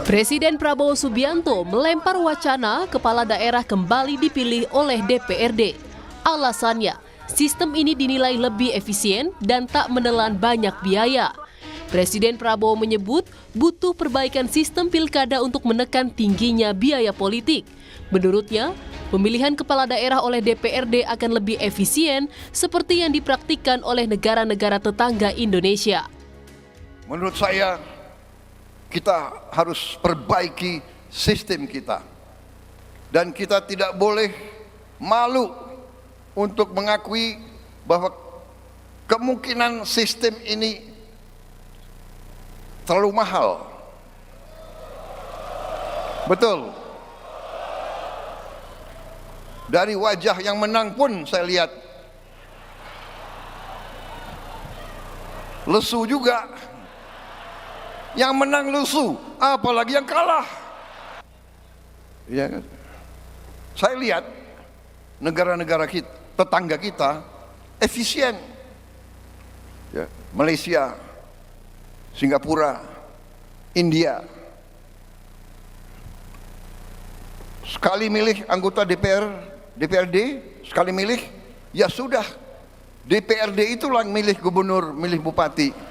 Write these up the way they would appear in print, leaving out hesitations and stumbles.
Presiden Prabowo Subianto melempar wacana kepala daerah kembali dipilih oleh DPRD. Alasannya, sistem ini dinilai lebih efisien dan tak menelan banyak biaya. Presiden Prabowo menyebut butuh perbaikan sistem pilkada untuk menekan tingginya biaya politik. Menurutnya, pemilihan kepala daerah oleh DPRD akan lebih efisien seperti yang dipraktikkan oleh negara-negara tetangga Indonesia. Menurut saya, kita harus perbaiki sistem kita. Dan kita tidak boleh malu untuk mengakui bahwa kemungkinan sistem ini terlalu mahal. Betul. Dari wajah yang menang pun saya lihat lesu juga. Yang menang lesu, apalagi yang kalah. Ya kan? Saya lihat negara-negara kita, tetangga kita efisien. Ya, Malaysia, Singapura, India. Sekali milih anggota DPRD, sekali milih, ya sudah. DPRD itulah yang milih gubernur, milih bupati.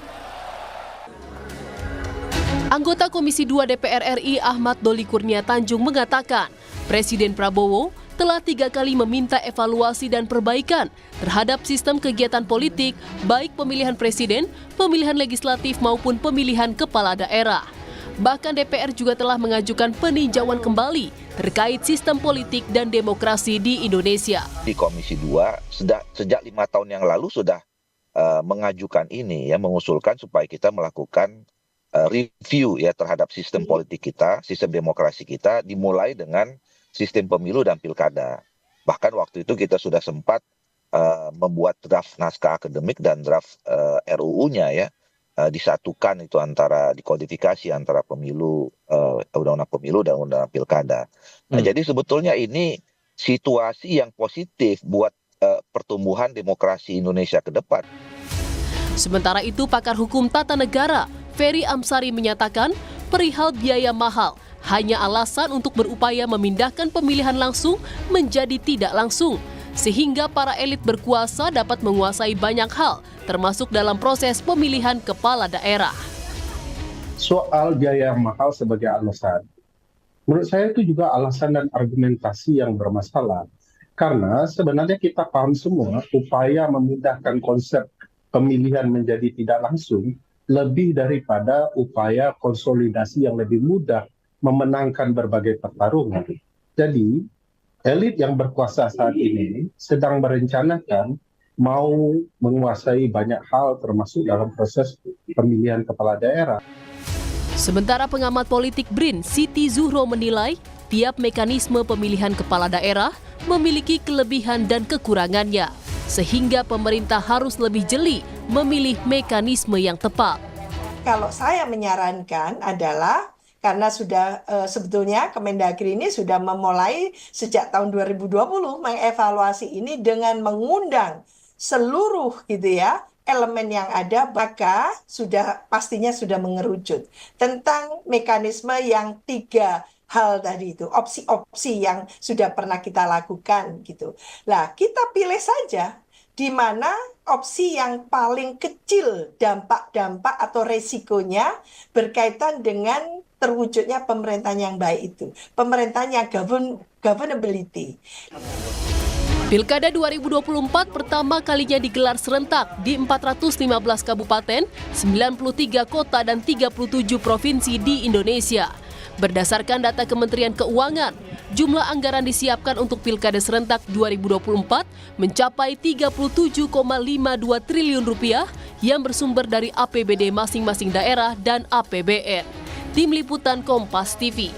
Anggota Komisi 2 DPR RI Ahmad Doli Kurnia Tanjung mengatakan, Presiden Prabowo telah 3 kali meminta evaluasi dan perbaikan terhadap sistem kegiatan politik, baik pemilihan presiden, pemilihan legislatif maupun pemilihan kepala daerah. Bahkan DPR juga telah mengajukan peninjauan kembali terkait sistem politik dan demokrasi di Indonesia. Di Komisi 2 sejak 5 tahun yang lalu sudah mengajukan ini, ya, mengusulkan supaya kita melakukan review ya terhadap sistem politik kita, sistem demokrasi kita, dimulai dengan sistem pemilu dan pilkada. Bahkan waktu itu kita sudah sempat membuat draft naskah akademik dan draft RUU-nya ya, disatukan itu antara dikodifikasi antara pemilu, undang-undang pemilu dan undang-undang pilkada. Nah, jadi sebetulnya ini situasi yang positif buat pertumbuhan demokrasi Indonesia ke depan. Sementara itu, pakar hukum tata negara Ferry Amsari menyatakan perihal biaya mahal hanya alasan untuk berupaya memindahkan pemilihan langsung menjadi tidak langsung, sehingga para elit berkuasa dapat menguasai banyak hal, termasuk dalam proses pemilihan kepala daerah. Soal biaya mahal sebagai alasan, menurut saya itu juga alasan dan argumentasi yang bermasalah. Karena sebenarnya kita paham semua upaya memindahkan konsep pemilihan menjadi tidak langsung lebih daripada upaya konsolidasi yang lebih mudah memenangkan berbagai pertarungan. Jadi, elit yang berkuasa saat ini sedang merencanakan mau menguasai banyak hal termasuk dalam proses pemilihan kepala daerah. Sementara pengamat politik BRIN, Siti Zuhro menilai tiap mekanisme pemilihan kepala daerah memiliki kelebihan dan kekurangannya, sehingga pemerintah harus lebih jeli memilih mekanisme yang tepat. Kalau saya menyarankan adalah karena sudah sebetulnya Kemendagri ini sudah memulai sejak tahun 2020 mengevaluasi ini dengan mengundang seluruh gitu ya elemen yang ada, maka pastinya sudah mengerucut tentang mekanisme yang 3 hal tadi itu, opsi-opsi yang sudah pernah kita lakukan gitu. Lah, kita pilih saja di mana opsi yang paling kecil dampak-dampak atau resikonya berkaitan dengan terwujudnya pemerintahan yang baik itu. Pemerintahan yang governability. Pilkada 2024 pertama kalinya digelar serentak di 415 kabupaten, 93 kota dan 37 provinsi di Indonesia. Berdasarkan data Kementerian Keuangan, jumlah anggaran disiapkan untuk Pilkada serentak 2024 mencapai 37,52 triliun rupiah yang bersumber dari APBD masing-masing daerah dan APBN. Tim Liputan Kompas TV.